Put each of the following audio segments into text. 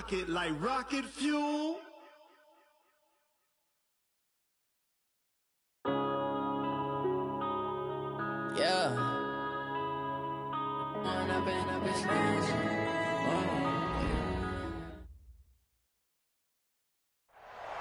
rocket like rocket fuel. Yeah.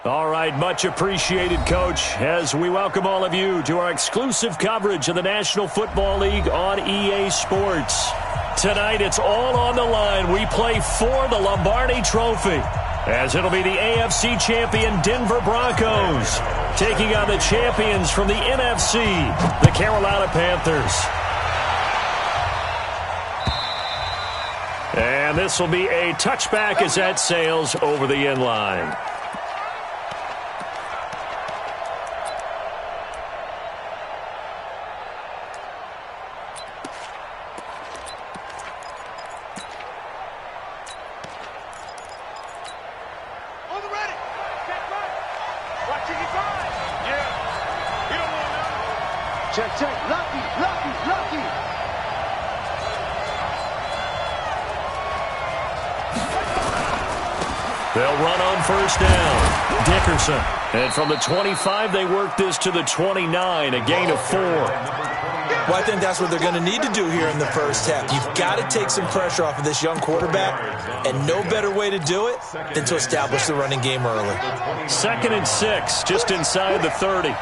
All right, much appreciated, Coach, as we welcome all of you to our exclusive coverage of the National Football League on EA Sports. Tonight, it's all on the line. We play for the Lombardi Trophy, as it'll be the AFC champion Denver Broncos taking on the champions from the NFC, the Carolina Panthers. And this will be a touchback as that sails over the end line. They'll run on first down. Dickerson. And from the 25, they work this to the 29, a gain of 4. Well, I think that's what they're going to need to do here in the first half. You've got to take some pressure off of this young quarterback, and no better way to do it than to establish the running game early. 2nd and 6, just inside the 30.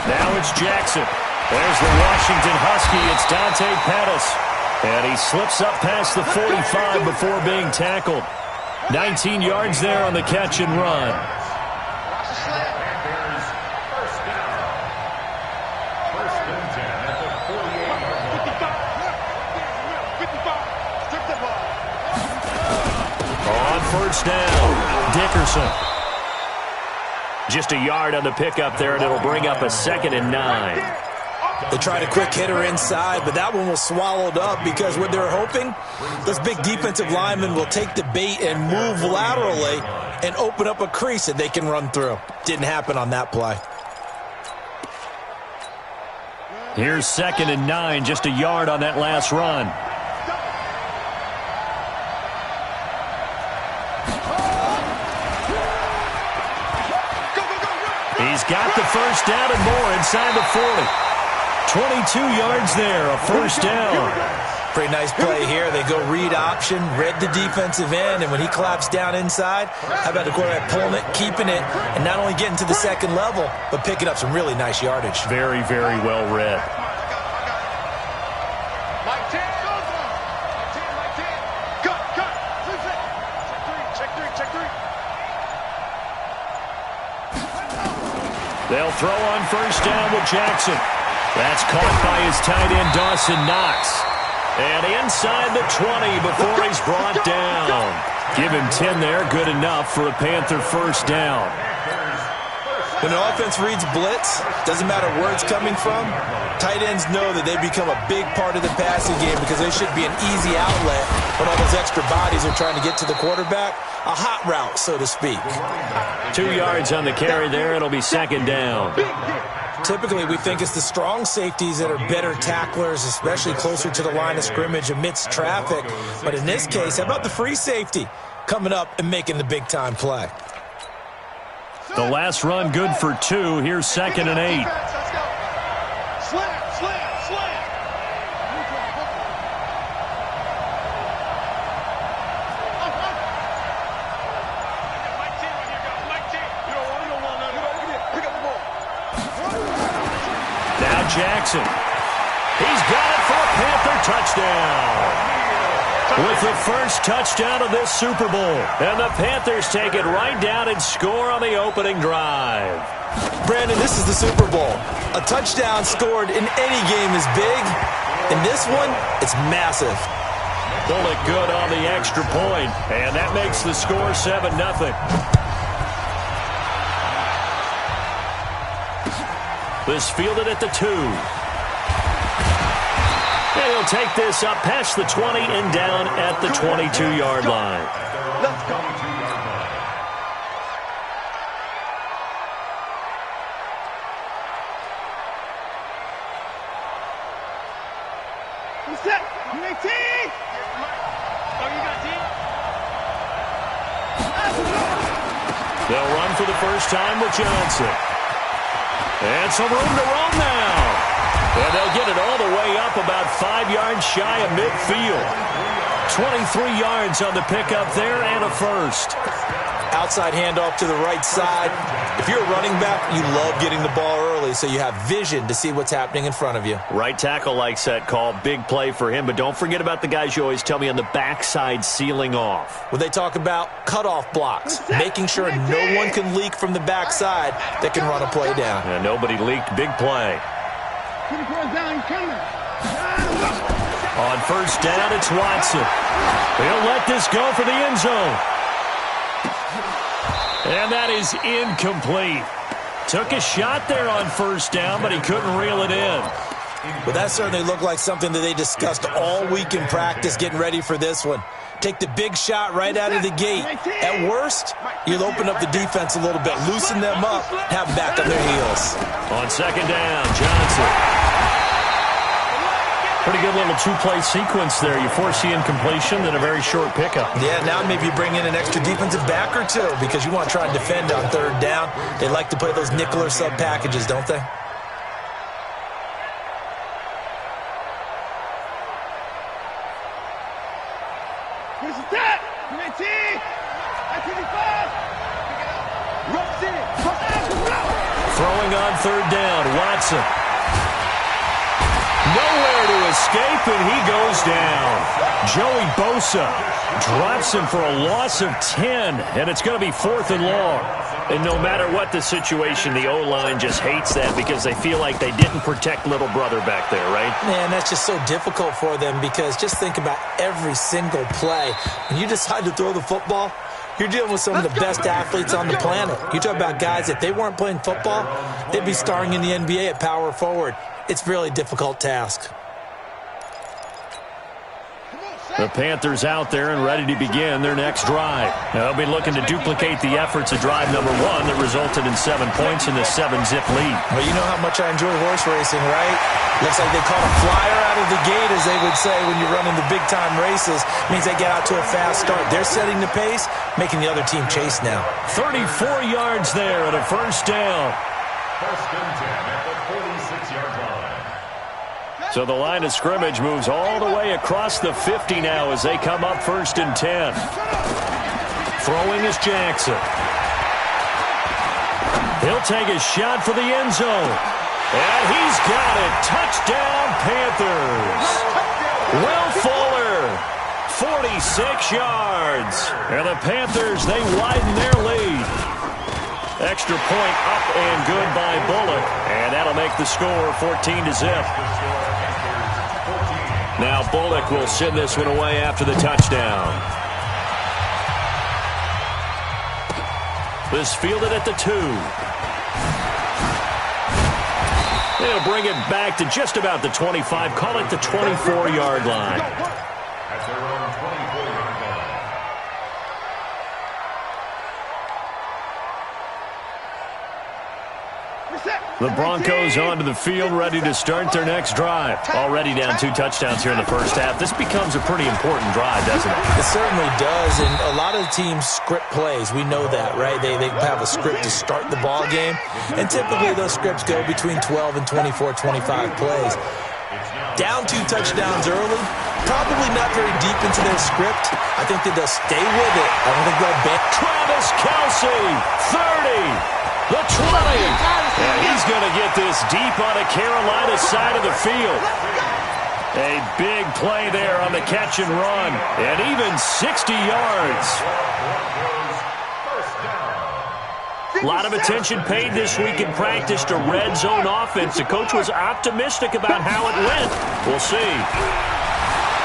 Now it's Jackson. There's the Washington Husky. It's Dante Pettis. And he slips up past the 45 before being tackled. 19 yards there on the catch and run. On first down, Dickerson. Just a yard on the pickup there, and it'll bring up a 2nd and 9. They tried a quick hitter inside, but that one was swallowed up because what they're hoping, this big defensive lineman will take the bait and move laterally and open up a crease that they can run through. Didn't happen on that play. Here's 2nd and 9, just a yard on that last run. He's got the first down and more inside the 40. 22 yards there, a first down. Pretty nice play here. They go read option, read the defensive end, and when he claps down inside, how about the quarterback pulling it, keeping it, and not only getting to the second level, but picking up some really nice yardage. Very, very well read. They'll throw on first down with Jackson. That's caught by his tight end, Dawson Knox. And inside the 20 before he's brought down. Give him 10 there, good enough for a Panther first down. When an offense reads blitz, doesn't matter where it's coming from, tight ends know that they become a big part of the passing game because they should be an easy outlet when all those extra bodies are trying to get to the quarterback. A hot route, so to speak. 2 yards on the carry there. It'll be 2nd down. Typically, we think it's the strong safeties that are better tacklers, especially closer to the line of scrimmage amidst traffic. But in this case, how about the free safety coming up and making the big-time play? The last run good for 2. Here's 2nd and 8. Now Jackson. He's got it for a Panther touchdown. With the first touchdown of this Super Bowl. And the Panthers take it right down and score on the opening drive. Brandon, this is the Super Bowl. A touchdown scored in any game is big. In this one, it's massive. Pull it good on the extra point. And that makes the score 7-0. This fielded at the 2. And he'll take this up past the 20 and down at the 22-yard line. Let's go. They'll run for the first time with Johnson. And some room to roam now. And they'll get it all the way up about 5 yards shy of midfield. 23 yards on the pickup there and a first. Outside handoff to the right side. If you're a running back, you love getting the ball early so you have vision to see what's happening in front of you. Right tackle likes that call. Big play for him. But don't forget about the guys you always tell me on the backside sealing off. Well, they talk about cutoff blocks, making sure no one can leak from the backside that can run a play down. Yeah, nobody leaked. Big play. On first down, it's Watson. He'll let this go for the end zone. And that is incomplete. Took a shot there on first down, but he couldn't reel it in. But that certainly looked like something that they discussed all week in practice getting ready for this one. Take the big shot right out of the gate. At worst, you'll open up the defense a little bit, loosen them up, have them back on their heels. On second down, Johnson. Pretty good little two-play sequence there. You force the incompletion, then a very short pickup. Yeah, now maybe you bring in an extra defensive back or two because you want to try and defend on third down. They like to play those nickel or sub packages, don't they? Throwing on third down, Watson. Nowhere to escape, and he goes down. Joey Bosa drops him for a loss of 10, and it's going to be 4th and long. And no matter what the situation, the O-line just hates that because they feel like they didn't protect little brother back there, right? Man, that's just so difficult for them because just think about every single play. When you decide to throw the football, you're dealing with some of the best athletes on the planet. You talk about guys, if they weren't playing football, they'd be starring in the NBA at power forward. It's a really difficult task. The Panthers out there and ready to begin their next drive. Now, they'll be looking to duplicate the efforts of drive number 1 that resulted in 7 points in the 7-zip lead. Well, you know how much I enjoy horse racing, right? Looks like they caught a flyer out of the gate, as they would say when you're running the big-time races. Means they get out to a fast start. They're setting the pace, making the other team chase now. 34 yards there at a first down. First and 10 at the 46-yard line. So the line of scrimmage moves all the way across the 50 now as they come up first and 10. Throwing is Jackson. He'll take a shot for the end zone. And he's got it. Touchdown, Panthers. Will Fuller, 46 yards. And the Panthers, they widen their lead. Extra point up and good by Bullock. And that'll make the score 14-0. Now Bullock will send this one away after the touchdown. This fielded at the 2. They'll bring it back to just about the 25. Call it the 24-yard line. At their own 24-yard line. The Broncos onto the field, ready to start their next drive. Already down 2 touchdowns here in the first half. This becomes a pretty important drive, doesn't it? It certainly does, and a lot of the teams script plays. We know that, right? They have a script to start the ball game, and typically those scripts go between 12 and 24, 25 plays. Down 2 touchdowns early, probably not very deep into their script. I think that they'll stay with it. I don't think they'll bet. Travis Kelce, 30. The 20. And he's going to get this deep on the Carolina side of the field. A big play there on the catch and run. And even 60 yards. A lot of attention paid this week in practice to red zone offense. The coach was optimistic about how it went. We'll see.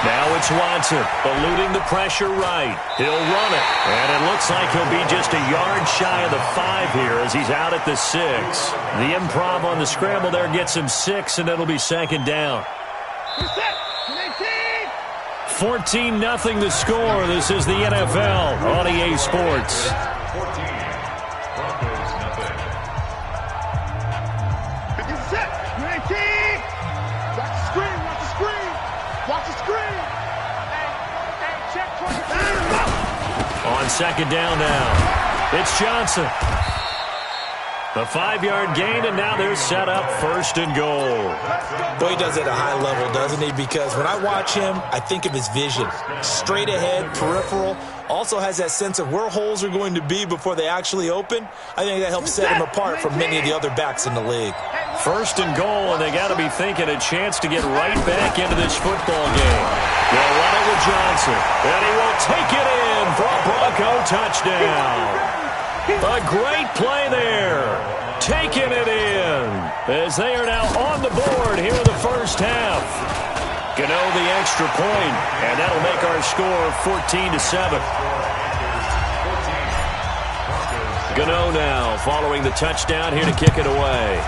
Now it's Watson, eluding the pressure right. He'll run it, and it looks like he'll be just a yard shy of the 5 here as he's out at the 6. The improv on the scramble there gets him 6, and it'll be second down. 14-0 the score. This is the NFL on EA Sports. 14. Broncos, nothing. Watch the screen. Watch the screen. Watch on second down now. It's Johnson. A 5-yard gain, and now they're set up first and goal. Boy, he does it at a high level, doesn't he? Because when I watch him, I think of his vision. Straight ahead, peripheral. Also has that sense of where holes are going to be before they actually open. I think that helps set him apart from many of the other backs in the league. First and goal, and they got to be thinking a chance to get right back into this football game. They'll run it with Johnson, and he will take it in for a Bronco touchdown. A great play there. Taking it in as they are now on the board here in the first half. Gano the extra point, and that'll make our score 14-7. Gano now following the touchdown here to kick it away.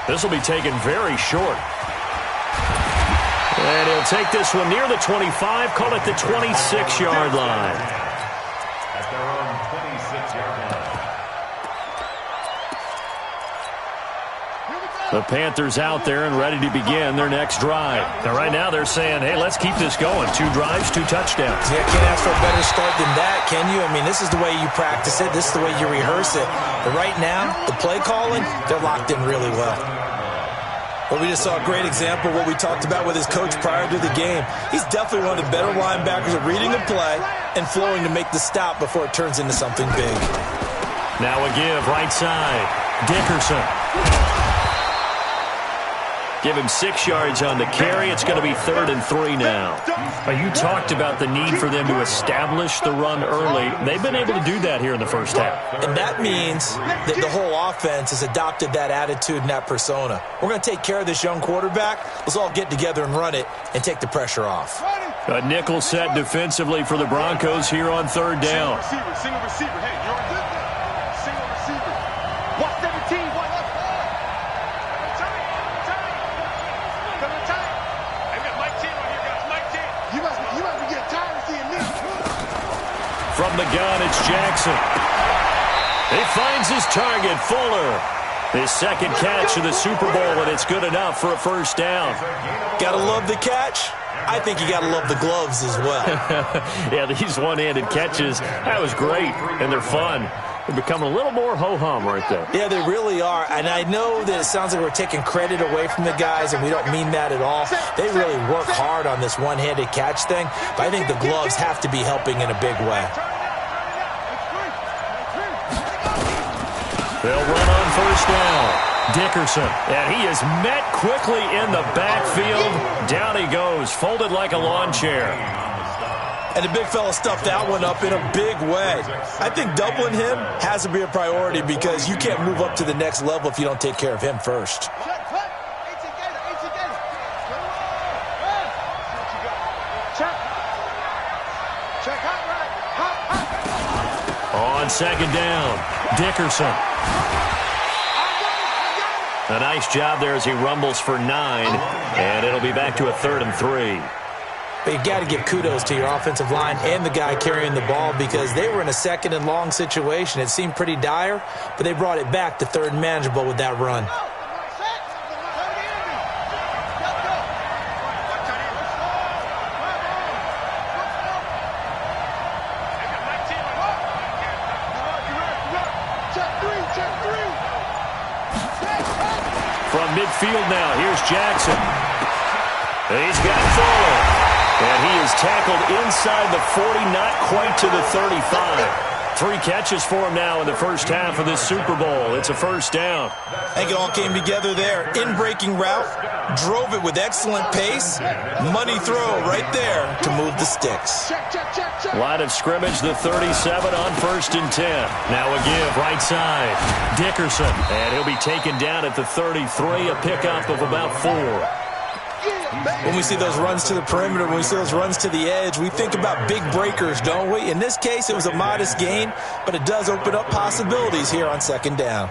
This will be taken very short. And he'll take this one near the 25, call it the 26-yard line. At their own 26-yard line. The Panthers out there and ready to begin their next drive. Now, right now they're saying, hey, let's keep this going. 2 drives, 2 touchdowns. Yeah, can't ask for a better start than that, can you? I mean, this is the way you practice it. This is the way you rehearse it. But right now, the play calling, they're locked in really well. Well, we just saw a great example of what we talked about with his coach prior to the game. He's definitely one of the better linebackers at reading the play and flowing to make the stop before it turns into something big. Now a give, right side. Dickerson. Give him 6 yards on the carry. It's going to be 3rd and 3 now. You talked about the need for them to establish the run early. They've been able to do that here in the first half. And that means that the whole offense has adopted that attitude and that persona. We're going to take care of this young quarterback. Let's all get together and run it and take the pressure off. A nickel set defensively for the Broncos here on 3rd down. Single receiver. Hey, you're on this. Single receiver. Watch 17. From the gun, it's Jackson. He finds his target, Fuller. His second catch of the Super Bowl, and it's good enough for a first down. Gotta love the catch. I think you gotta love the gloves as well. Yeah, these one-handed catches, that was great, and they're fun. They're becoming a little more ho-hum right there. Yeah, they really are. And I know that it sounds like we're taking credit away from the guys, and we don't mean that at all. They really work hard on this one-handed catch thing, but I think the gloves have to be helping in a big way. They'll run on first down. Dickerson, and he is met quickly in the backfield. Down he goes, folded like a lawn chair. And the big fella stuffed that one up in a big way. I think doubling him has to be a priority because you can't move up to the next level if you don't take care of him first. On second down, Dickerson. A nice job there as he rumbles for 9, and it'll be back to a 3rd and 3. But you got to give kudos to your offensive line and the guy carrying the ball because they were in a 2nd and long situation. It seemed pretty dire, but they brought it back to 3rd and manageable with that run. From midfield now, here's Jackson. He's got Fuller. And he is tackled inside the 40, not quite to the 35. 3 catches for him now in the first half of this Super Bowl. It's a first down. I think it all came together there. In-breaking route, drove it with excellent pace. Money throw right there to move the sticks. Line of scrimmage, the 37 on 1st and 10. Now a give, right side. Dickerson, and he'll be taken down at the 33, a pickup of about 4. When we see those runs to the perimeter, when we see those runs to the edge, we think about big breakers, don't we? In this case, it was a modest gain, but it does open up possibilities here on 2nd down.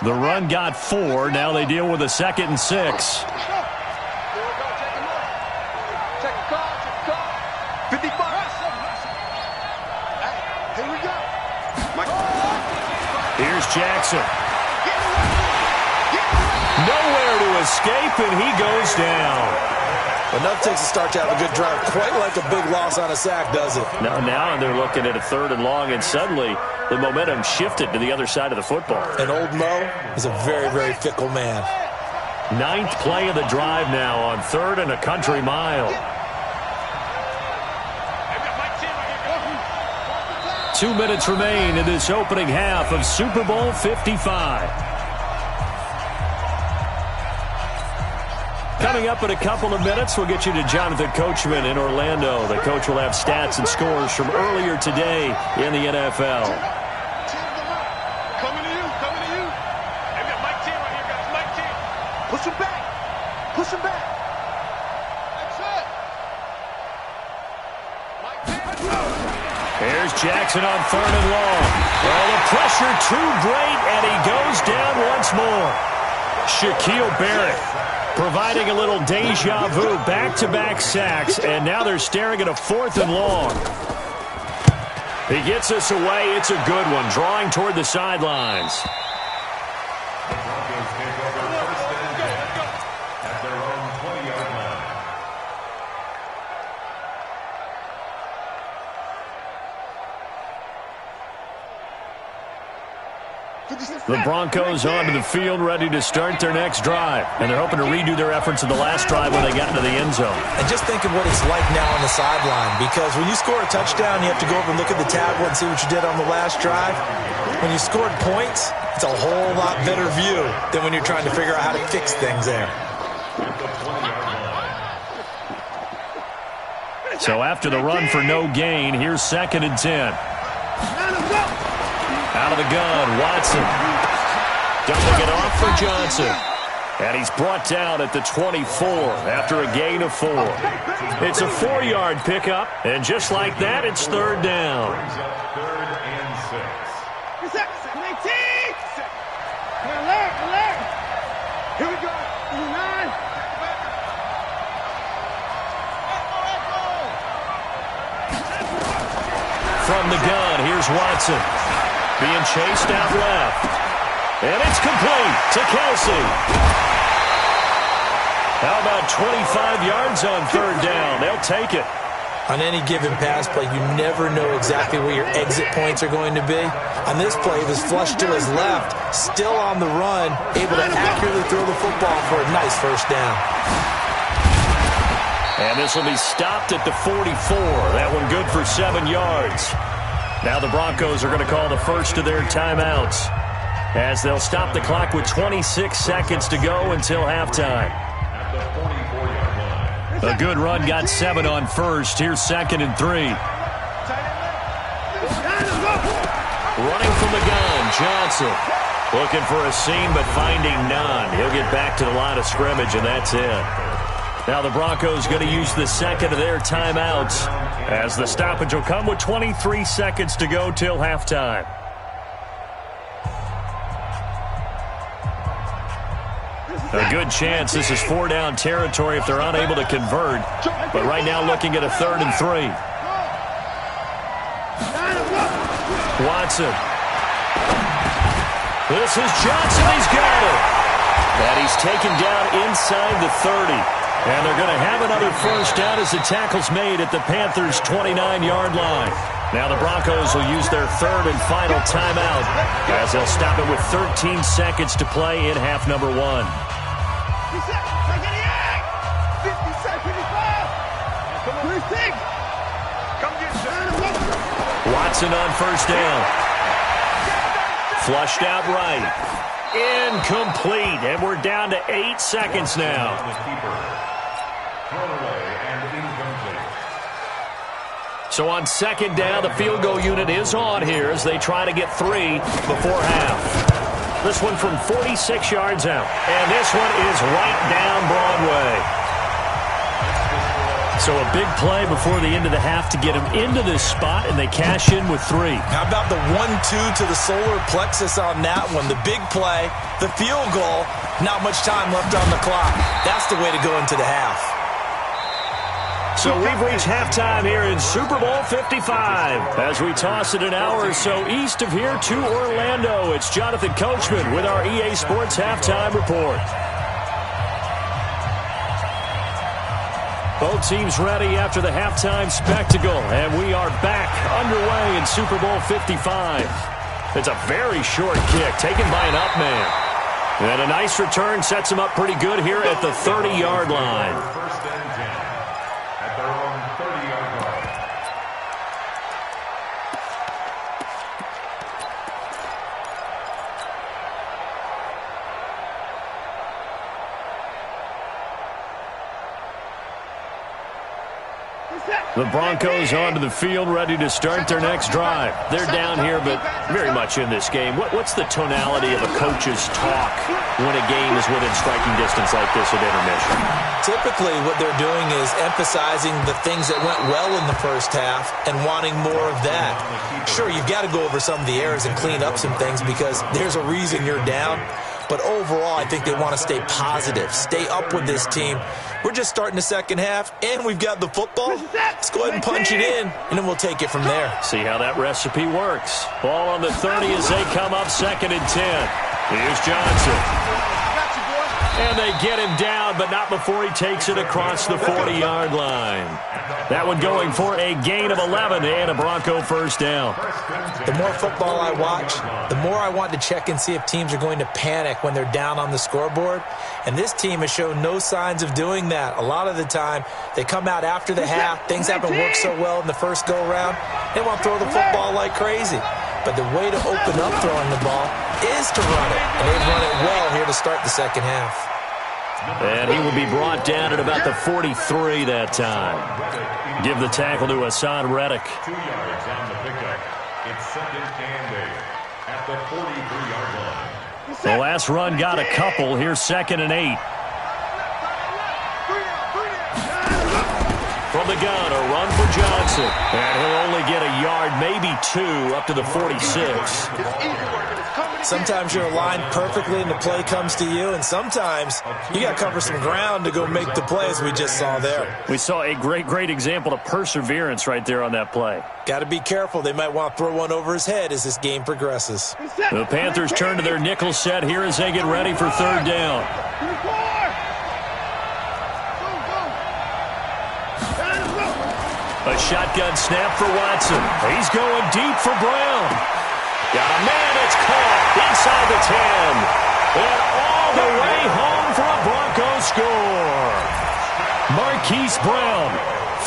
The run got 4. Now they deal with a 2nd and 6. Here's Jackson. Nowhere to escape, and he goes down. Enough takes a start to have a good drive. Quite like a big loss on a sack, does it? Now they're looking at a 3rd and long, and suddenly the momentum shifted to the other side of the football. And old Mo is a very, very fickle man. 9th play of the drive now on 3rd and a country mile. 2 minutes remain in this opening half of Super Bowl 55. Coming up in a couple of minutes, we'll get you to Jonathan Coachman in Orlando. The coach will have stats and scores from earlier today in the NFL. Coming to you. Hey, we got Mike T right here, guys. Mike T. Push him back. That's it. Here's Jackson on 3rd and long. Well, the pressure too great, and he goes down once more. Shaquille Barrett providing a little deja vu, back-to-back sacks, and now they're staring at a 4th and long. He gets us away. It's a good one, drawing toward the sidelines. The Broncos take over 1st and 10 at their own 20-yard line. The Broncos onto the field, ready to start their next drive. And they're hoping to redo their efforts of the last drive when they got into the end zone. And just think of what it's like now on the sideline, because when you score a touchdown, you have to go over and look at the tablet and see what you did on the last drive. When you scored points, it's a whole lot better view than when you're trying to figure out how to fix things there. So after the run for no gain, here's 2nd and 10. Out of the gun, Watson. Dumping it off for Johnson. And he's brought down at the 24 after a gain of 4. It's a 4-yard pickup, and just like that, it's 3rd down. Brings up 3rd and 6. Here we go. 9. From the gun, here's Watson. Being chased out left. And it's complete to Kelsey. How about 25 yards on 3rd down? They'll take it. On any given pass play, you never know exactly where your exit points are going to be. On this play, it was flushed to his left, still on the run, able to accurately throw the football for a nice 1st down. And this will be stopped at the 44. That one good for 7 yards. Now the Broncos are going to call the first of their timeouts, as they'll stop the clock with 26 seconds to go until halftime. At the 44-yard line. A good run got 7 on 1st. Here's 2nd and 3. Running from the gun, Johnson. Looking for a seam, but finding none. He'll get back to the line of scrimmage, and that's it. Now the Broncos going to use the 2nd of their timeouts, as the stoppage will come with 23 seconds to go till halftime. A good chance this is 4-down territory if they're unable to convert. But right now looking at a 3rd and 3. Watson. This is Johnson. He's got it. And he's taken down inside the 30. And they're going to have another 1st down as the tackle's made at the Panthers' 29-yard line. Now the Broncos will use their 3rd and final timeout, as they'll stop it with 13 seconds to play in half number 1. Watson on 1st down. Flushed out right. Incomplete. And we're down to 8 seconds now. Thrown away and incomplete. So on 2nd down, the field goal unit is on here as they try to get 3 before half. This one from 46 yards out. And this one is right down Broadway. So a big play before the end of the half to get them into this spot, and they cash in with 3. How about the 1-2 to the solar plexus on that one? The big play, the field goal, not much time left on the clock. That's the way to go into the half. So we've reached halftime here in Super Bowl 55. As we toss it an hour or so east of here to Orlando, it's Jonathan Coachman with our EA Sports Halftime Report. Both teams ready after the halftime spectacle, and we are back underway in Super Bowl 55. It's a very short kick taken by an up man. And a nice return sets him up pretty good here at the 30-yard line. First and 10 at their own 30-yard line. The Broncos onto the field, ready to start their next drive. They're down here, but very much in this game. What's the tonality of a coach's talk when a game is within striking distance like this at intermission? Typically, what they're doing is emphasizing the things that went well in the first half and wanting more of that. Sure, you've got to go over some of the errors and clean up some things because there's a reason you're down. But overall, I think they want to stay positive, stay up with this team. We're just starting the second half, and we've got the football. Let's go ahead and punch it in, and then we'll take it from there. See how that recipe works. Ball on the 30 as they come up 2nd and 10. Here's Johnson. And they get him down, but not before he takes it across the 40-yard line. That one going for a gain of 11 and a Bronco first down. The more football I watch, the more I want to check and see if teams are going to panic when they're down on the scoreboard. And this team has shown no signs of doing that. A lot of the time, they come out after the half. Things haven't worked so well in the first go-around. They want to throw the football like crazy. But the way to open up throwing the ball is to run it. And they've run it well here to start the second half. And he will be brought down at about the 43 that time. Give the tackle to Hassan Reddick. 2 yards on the pickup. It's 2nd and 8 at the 43-yard line. The last run got a couple. Here's 2nd and 8. From the gun, a run for Johnson. And he'll only get a yard, maybe 2, up to the 46. Sometimes you're aligned perfectly and the play comes to you, and sometimes you got to cover some ground to go make the play, as we just saw there. We saw a great example of perseverance right there on that play. Got to be careful. They might want to throw one over his head as this game progresses. The Panthers turn to their nickel set here as they get ready for 3rd down. A shotgun snap for Watson. He's going deep for Brown. Got a man, it's caught inside the 10. And all the way home for a Broncos score. Marquise Brown,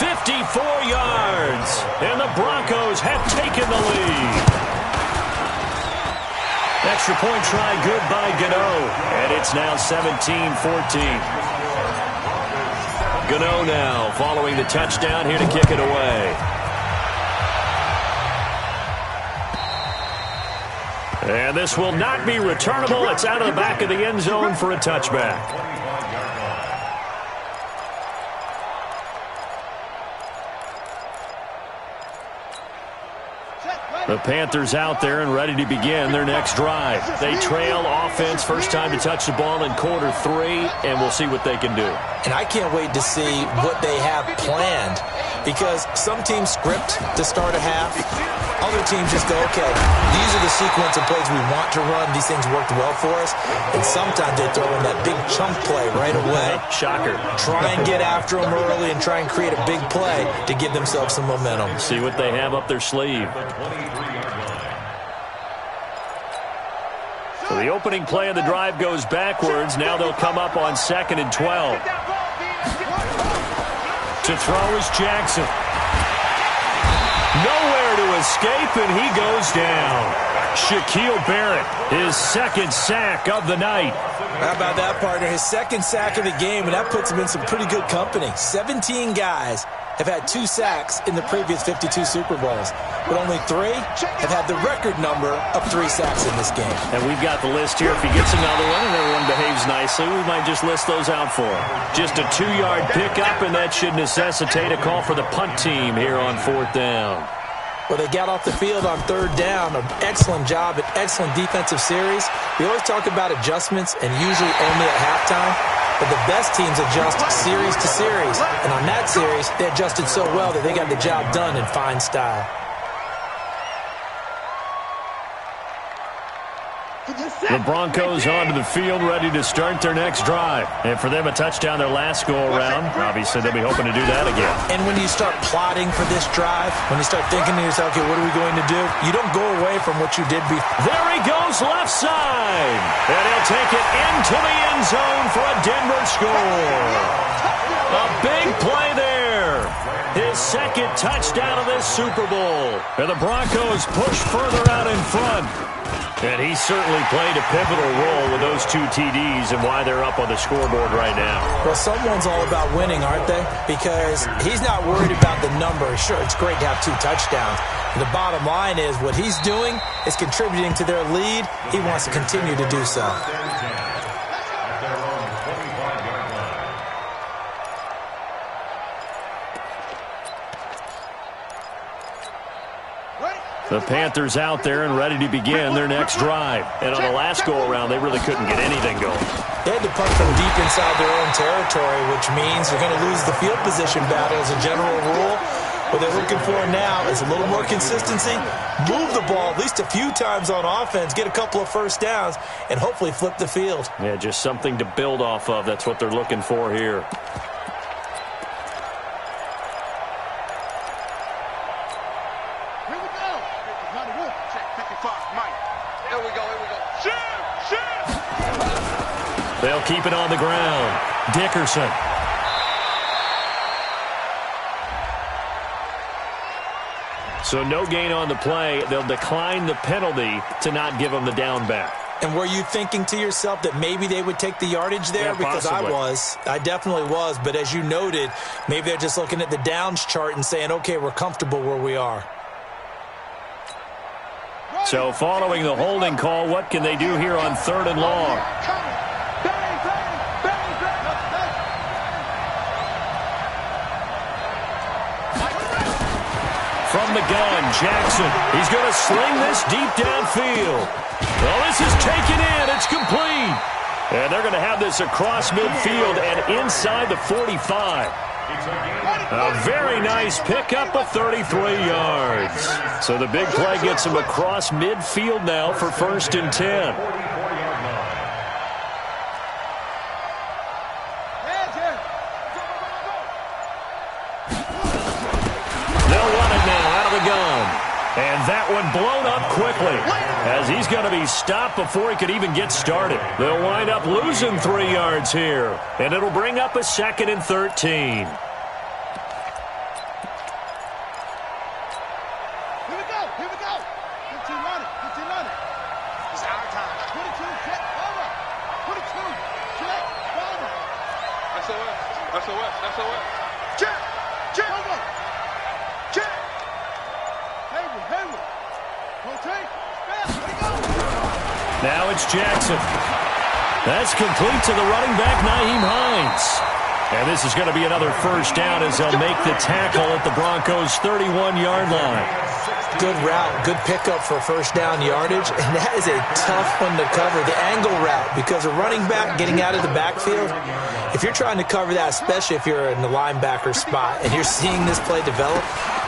54 yards. And the Broncos have taken the lead. Extra point try good by Gano. And it's now 17-14. Gano now following the touchdown here to kick it away. And this will not be returnable. It's out of the back of the end zone for a touchback. The Panthers out there and ready to begin their next drive. They trail offense, first time to touch the ball in quarter 3, and we'll see what they can do. And I can't wait to see what they have planned, because some teams script to start a half. Other teams just go, okay, these are the sequence of plays we want to run. These things worked well for us. And sometimes they throw in that big chunk play right away. Shocker. Try and get after them early and try and create a big play to give themselves some momentum. See what they have up their sleeve. So the opening play of the drive goes backwards. Now they'll come up on 2nd and 12. To throw is Jackson. Nowhere to escape, and he goes down. Shaquille Barrett, his 2nd sack of the night. How about that, partner? His 2nd sack of the game, and that puts him in some pretty good company. 17 guys have had 2 sacks in the previous 52 Super Bowls, but only 3 have had the record number of 3 sacks in this game. And we've got the list here. If he gets another one and everyone behaves nicely, we might just list those out for him. Just a 2-yard pickup, and that should necessitate a call for the punt team here on 4th down. Well, they got off the field on 3rd down. An excellent job, an excellent defensive series. We always talk about adjustments, and usually only at halftime. But the best teams adjust series to series. And on that series, they adjusted so well that they got the job done in fine style. The Broncos onto the field, ready to start their next drive. And for them, a touchdown their last go-around. Obviously, they'll be hoping to do that again. And when you start plotting for this drive, when you start thinking to yourself, okay, what are we going to do? You don't go away from what you did before. There he goes, left side. And he'll take it into the end zone for a Denver score. A big play there. His second touchdown of this Super Bowl. And the Broncos push further out in front. And he certainly played a pivotal role with those 2 TDs and why they're up on the scoreboard right now. Well, someone's all about winning, aren't they? Because he's not worried about the number. Sure, it's great to have 2 touchdowns. The bottom line is what he's doing is contributing to their lead. He wants to continue to do so. The Panthers out there and ready to begin their next drive. And on the last go-around, they really couldn't get anything going. They had to punt from deep inside their own territory, which means you're going to lose the field position battle as a general rule. What they're looking for now is a little more consistency, move the ball at least a few times on offense, get a couple of first downs, and hopefully flip the field. Yeah, just something to build off of. That's what they're looking for here. They'll keep it on the ground. Dickerson. So no gain on the play. They'll decline the penalty to not give them the down back. And were you thinking to yourself that maybe they would take the yardage there? Yeah, because possibly. I definitely was. But as you noted, maybe they're just looking at the downs chart and saying, okay, we're comfortable where we are. So following the holding call, what can they do here on 3rd and long? From the gun, Jackson. He's going to sling this deep downfield. Well, this is taken in. It's complete. And they're going to have this across midfield and inside the 45. A very nice pickup of 33 yards. So the big play gets him across midfield now for 1st and 10. And that one blown up quickly as he's going to be stopped before he could even get started. They'll wind up losing 3 yards here, and it'll bring up a 2nd and 13. Here we go. 15 running. It's our time. 22, check, over. 22, check, over. SOS. Check, over. Check. Hayward. Rotate. Now it's Jackson. That's complete to the running back, Nyheim Hines. And this is going to be another first down as they'll make the tackle at the Broncos' 31-yard line. Good route, good pickup for first down yardage, and that is a tough one to cover, the angle route, because a running back getting out of the backfield, if you're trying to cover that, especially if you're in the linebacker spot and you're seeing this play develop,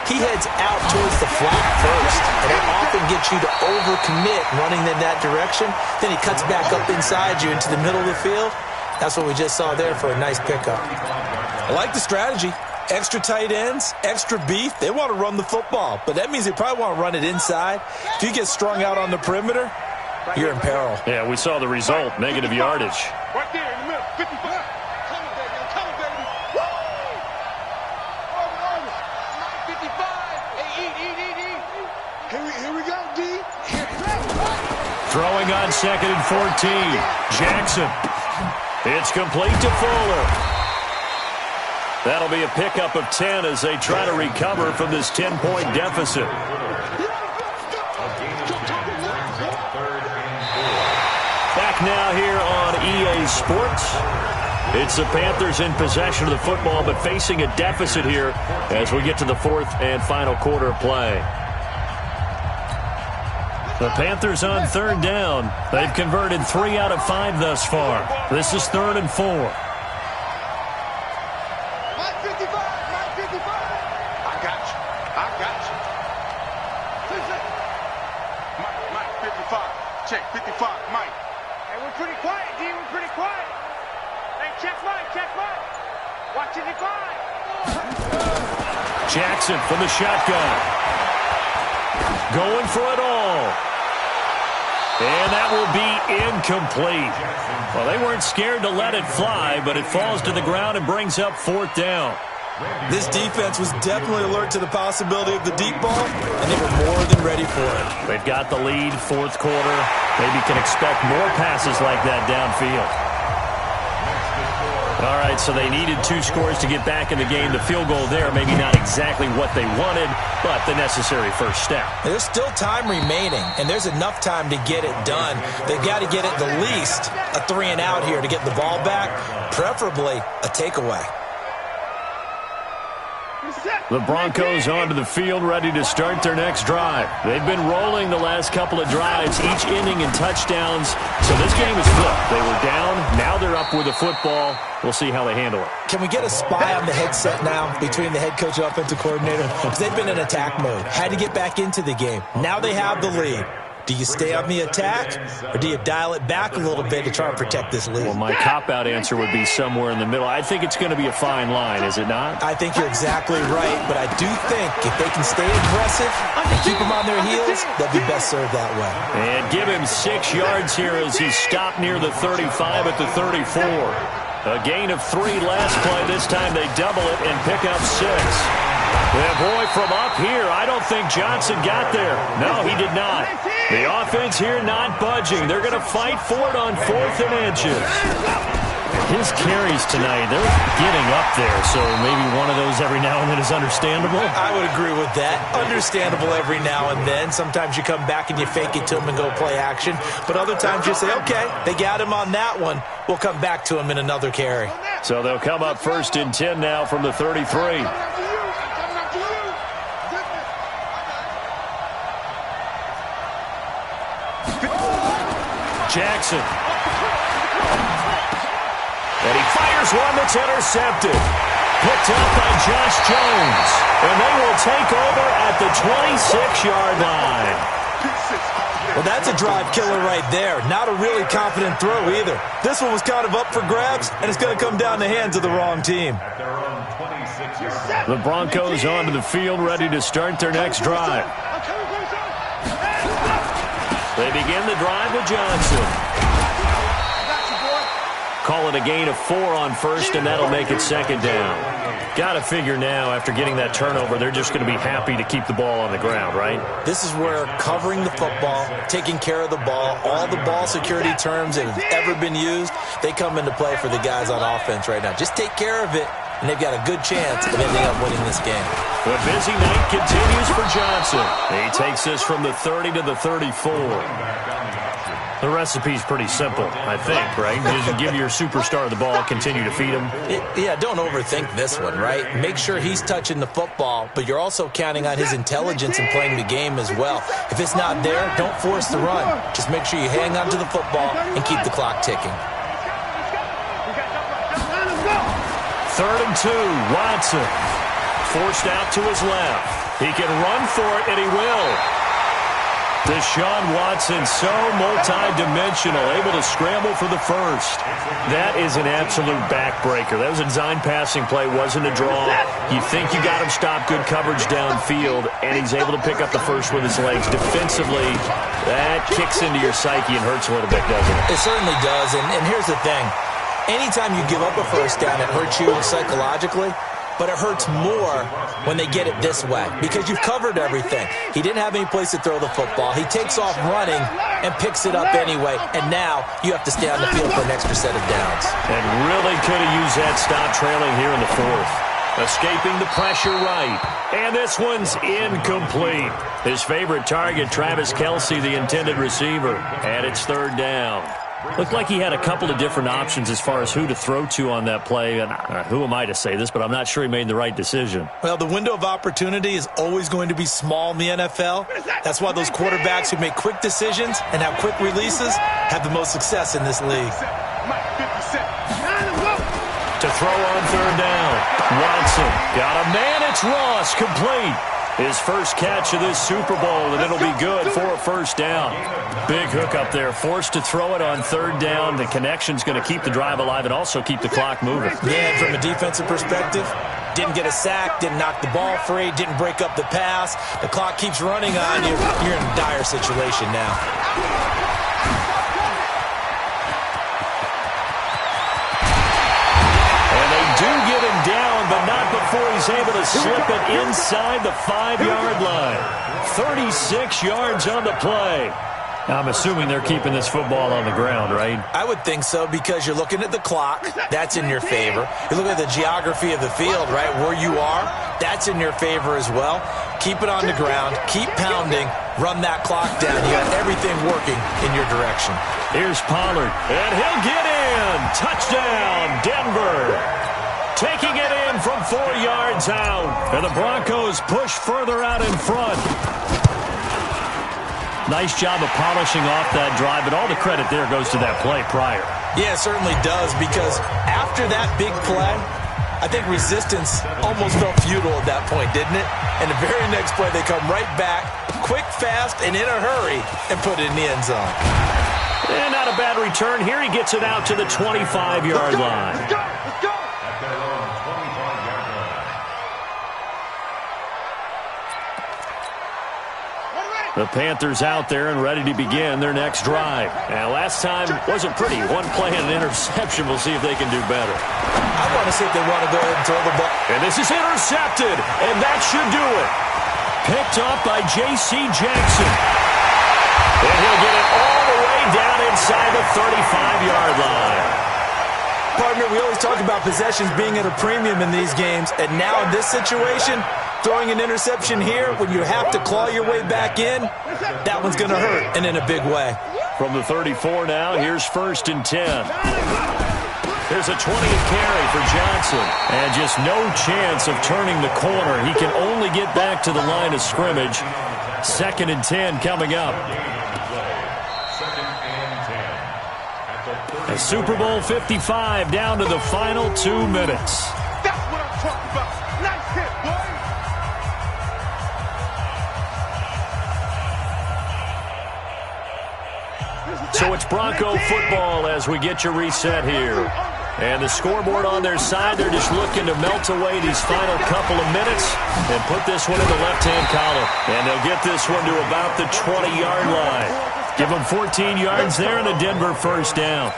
he heads out towards the flat first, and it often gets you to overcommit running in that direction. Then he cuts back up inside you into the middle of the field. That's what we just saw there for a nice pickup. I like the strategy. Extra tight ends, extra beef. They want to run the football, but that means they probably want to run it inside. If you get strung out on the perimeter, you're in peril. Yeah, we saw the result, negative yardage. Right there in the middle, 55. Come on, baby. Woo! Over. 55. Hey, eat. Here we go, D. Throwing on 2nd and 14. Jackson. It's complete to Fuller. That'll be a pickup of 10 as they try to recover from this 10-point deficit. Back now here on EA Sports. It's the Panthers in possession of the football, but facing a deficit here as we get to the 4th and final quarter of play. The Panthers on 3rd down. They've converted 3 out of 5 thus far. This is 3rd and 4. Check 55, Mike. Hey, we're pretty quiet, D. We're pretty quiet. Hey, check Mike, check Mike. Watch it decline. Jackson from the shotgun. Going for it all. And that will be incomplete. Well, they weren't scared to let it fly, but it falls to the ground and brings up 4th down. This defense was definitely alert to the possibility of the deep ball, and they were more than ready for it. They've got the lead, 4th quarter. Maybe can expect more passes like that downfield. All right, so they needed 2 scores to get back in the game. The field goal there, maybe not exactly what they wanted, but the necessary first step. There's still time remaining, and there's enough time to get it done. They've got to get at the least a 3-and-out here to get the ball back, preferably a takeaway. The Broncos onto the field, ready to start their next drive. They've been rolling the last couple of drives, each inning in touchdowns. So this game is flipped. They were down, now they're up with the football. We'll see how they handle it. Can we get a spy on the headset now between the head coach and offensive coordinator? Because they've been in attack mode. Had to get back into the game. Now they have the lead. Do you stay on the attack, or do you dial it back a little bit to try and protect this lead? Well, my cop-out answer would be somewhere in the middle. I think it's going to be a fine line, is it not? I think you're exactly right, but I do think if they can stay aggressive and keep them on their heels, they'll be best served that way. And give him 6 yards here as he stopped near the 35 at the 34. A gain of 3 last play. This time they double it and pick up 6. Yeah, boy, from up here, I don't think Johnson got there. No, he did not. The offense here not budging. They're going to fight for it on 4th and inches. His carries tonight, they're getting up there, so maybe one of those every now and then is understandable. I would agree with that. Understandable every now and then. Sometimes you come back and you fake it to him and go play action. But other times you say, okay, they got him on that one. We'll come back to him in another carry. So they'll come up 1st and 10 now from the 33. Jackson. And he fires one that's intercepted. Picked up by Josh Jones. And they will take over at the 26-yard line. Well, that's a drive killer right there. Not a really confident throw either. This one was kind of up for grabs, and it's going to come down the hands of the wrong team. The Broncos onto the field, ready to start their next drive. They begin the drive with Johnson. Call it a gain of 4 on 1st, and that'll make it 2nd down. Got to figure now, after getting that turnover, they're just going to be happy to keep the ball on the ground, right? This is where covering the football, taking care of the ball, all the ball security terms that have ever been used, they come into play for the guys on offense right now. Just take care of it, and they've got a good chance of ending up winning this game. The busy night continues for Johnson. He takes this from the 30 to the 34. The recipe's pretty simple, I think, right? Just give your superstar the ball, continue to feed him. Yeah, don't overthink this one, right? Make sure he's touching the football, but you're also counting on his intelligence in playing the game as well. If it's not there, don't force the run. Just make sure you hang on to the football and keep the clock ticking. 3rd and 2, Watson. Forced out to his left. He can run for it, and he will. Deshaun Watson, so multi-dimensional, able to scramble for the 1st. That is an absolute backbreaker. That was a design passing play, wasn't a draw. You think you got him stopped, good coverage downfield, and he's able to pick up the 1st with his legs. Defensively, that kicks into your psyche and hurts a little bit, doesn't it? It certainly does, and here's the thing. Anytime you give up a 1st down, it hurts you psychologically. But it hurts more when they get it this way because you've covered everything. He didn't have any place to throw the football. He takes off running and picks it up anyway, and now you have to stay on the field for an extra set of downs. And really could have used that stop trailing here in the 4th. Escaping the pressure right. And this one's incomplete. His favorite target, Travis Kelce, the intended receiver. And it's 3rd down. Looked like he had a couple of different options as far as who to throw to on that play. And who am I to say this, but I'm not sure he made the right decision. Well, the window of opportunity is always going to be small in the NFL. That's why those quarterbacks who make quick decisions and have quick releases have the most success in this league. To throw on 3rd down. Watson got a man. It's Ross, complete. His first catch of this Super Bowl, and it'll be good for a first down. Big hook up there, forced to throw it on third down. The connection's going to keep the drive alive and also keep the clock moving. Yeah, and from a defensive perspective, didn't get a sack, didn't knock the ball free, didn't break up the pass. The clock keeps running on you. You're in a dire situation now. Do get him down, but not before he's able to slip it inside the 5-yard line. 36 yards on the play. I'm assuming they're keeping this football on the ground, right? I would think so, because you're looking at the clock. That's in your favor. You're looking at the geography of the field, right? Where you are, that's in your favor as well. Keep it on the ground. Keep pounding. Run that clock down. You got everything working in your direction. Here's Pollard, and he'll get in. Touchdown, Denver. Taking it in from 4 yards out. And the Broncos push further out in front. Nice job of polishing off that drive, but all the credit there goes to that play prior. Yeah, it certainly does, because after that big play, I think resistance almost felt futile at that point, didn't it? And the very next play, they come right back, quick, fast, and in a hurry, and put it in the end zone. And not a bad return. Here he gets it out to the 25-yard line. Let's go! Let's go! At their own 25-yard line. The Panthers out there and ready to begin their next drive. And last time wasn't pretty. One play and an interception. We'll see if they can do better. I want to see if they want to go ahead and throw the ball. And this is intercepted, and that should do it. Picked up by J.C. Jackson. And he'll get it all the way down inside the 35-yard line. Partner, we always talk about possessions being at a premium in these games, and now in this situation, throwing an interception here when you have to claw your way back in, that one's going to hurt, and in a big way. From the 34 now, here's 1st and 10. There's a 20th carry for Johnson, and just no chance of turning the corner. He can only get back to the line of scrimmage. 2nd and 10 coming up. A Super Bowl 55 down to the final 2 minutes. That's what I'm talking about. Nice hit, boy. So it's Bronco football as we get you reset here. And the scoreboard on their side, they're just looking to melt away these final couple of minutes and put this one in the left-hand column. And they'll get this one to about the 20-yard line. Give them 14 yards there and a Denver first down.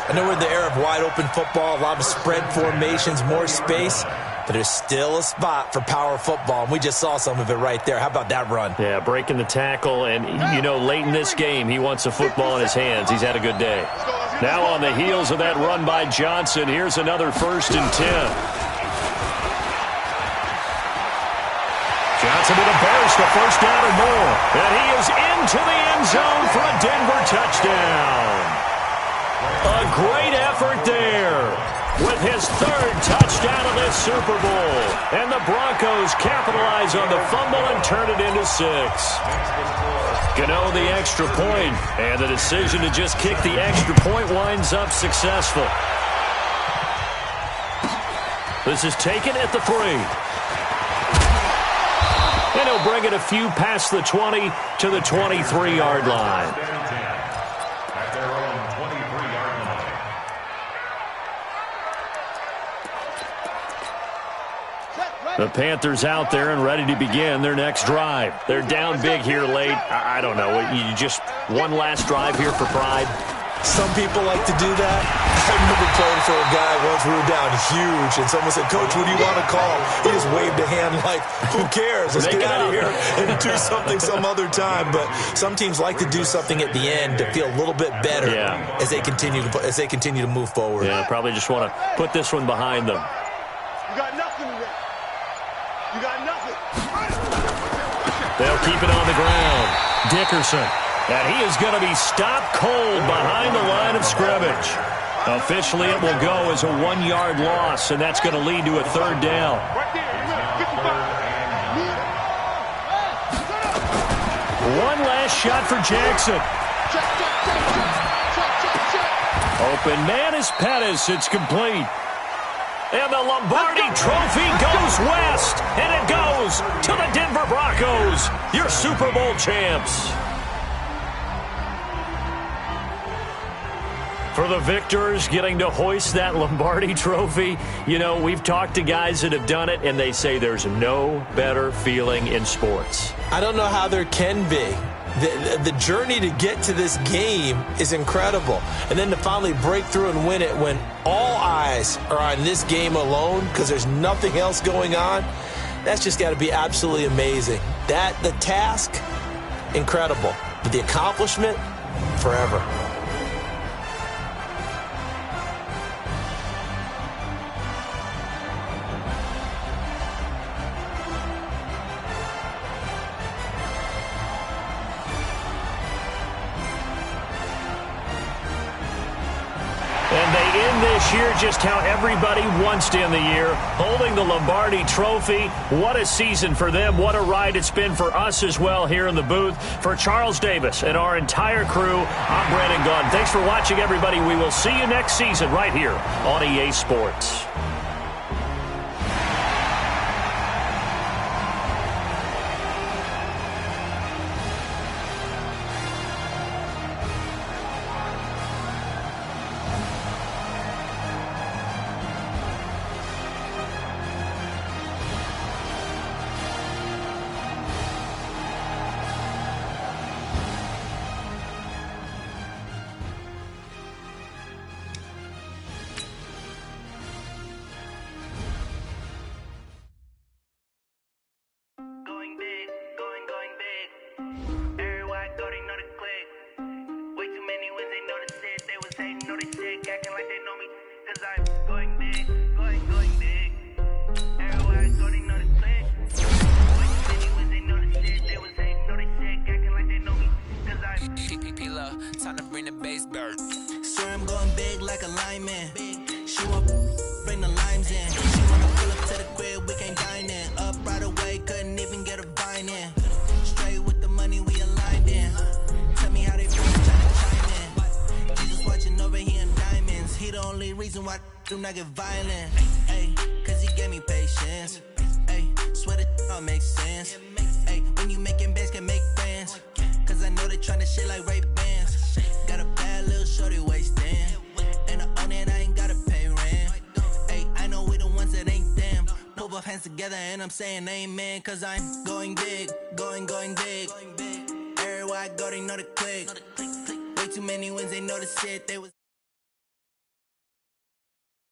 I know we're in the era of wide-open football, a lot of spread formations, more space, but there's still a spot for power football, and we just saw some of it right there. How about that run? Yeah, breaking the tackle, and, you know, late in this game, he wants the football in his hands. He's had a good day. Now on the heels of that run by Johnson, here's another 1st and 10. Johnson with a burst, a first down or more, and he is into the end zone for a Denver touchdown. A great effort there with his 3rd touchdown of this Super Bowl. And the Broncos capitalize on the fumble and turn it into 6. Gano the extra point, and the decision to just kick the extra point winds up successful. This is taken at the 3. And he'll bring it a few past the 20 to the 23-yard line. The Panthers out there and ready to begin their next drive. They're down big here late. I don't know. You just one last drive here for pride? Some people like to do that. I remember playing for a guy once. We were down huge, and someone said, "Coach, what do you want to call?" He just waved a hand like, "Who cares? Let's get out of here and do something some other time." But some teams like to do something at the end to feel a little bit better as they continue to move forward. Yeah, probably just want to put this one behind them. You got nothing today. You got nothing. They'll keep it on the ground. Dickerson. And he is going to be stopped cold behind the line of scrimmage. Officially, it will go as a 1-yard loss, and that's going to lead to a 3rd down. Right there, 55. One last shot for Jackson. Open man is Pettis. It's complete. And the Lombardi Trophy goes west, and it goes goes to the Denver Broncos, your Super Bowl champs. For the victors getting to hoist that Lombardi trophy, you know, we've talked to guys that have done it, and they say there's no better feeling in sports. I don't know how there can be. The journey to get to this game is incredible. And then to finally break through and win it when all eyes are on this game alone because there's nothing else going on, that's just got to be absolutely amazing. The task, incredible. But the accomplishment, forever. And they end this year just how everybody wants to end the year, holding the Lombardi trophy. What a season for them. What a ride it's been for us as well here in the booth. For Charles Davis and our entire crew, I'm Brandon Gaudin. Thanks for watching, everybody. We will see you next season right here on EA Sports. Time to bring the bass bird. Swear I'm going big like a lineman. She want bring the limes in. She wanna pull up to the crib, we can't dine in. Up right away, couldn't even get a vine in. Straight with the money we aligned in. Tell me how they feel, tryna chime in. Jesus watching over here in diamonds. He the only reason why I do not get violent. Ay, cause he gave me patience. Ay, swear that all makes sense. Ay, when you making bands can make friends. Cause I know they tryna shit like Ray-Bans. Got a bad little shorty wasting. And I own it, I ain't gotta pay rent. Ay, I know we the ones that ain't them. Put both hands together and I'm saying amen. Cause I'm going big, going big. Everywhere I go, they know the click. Way too many wins, they know the shit. They was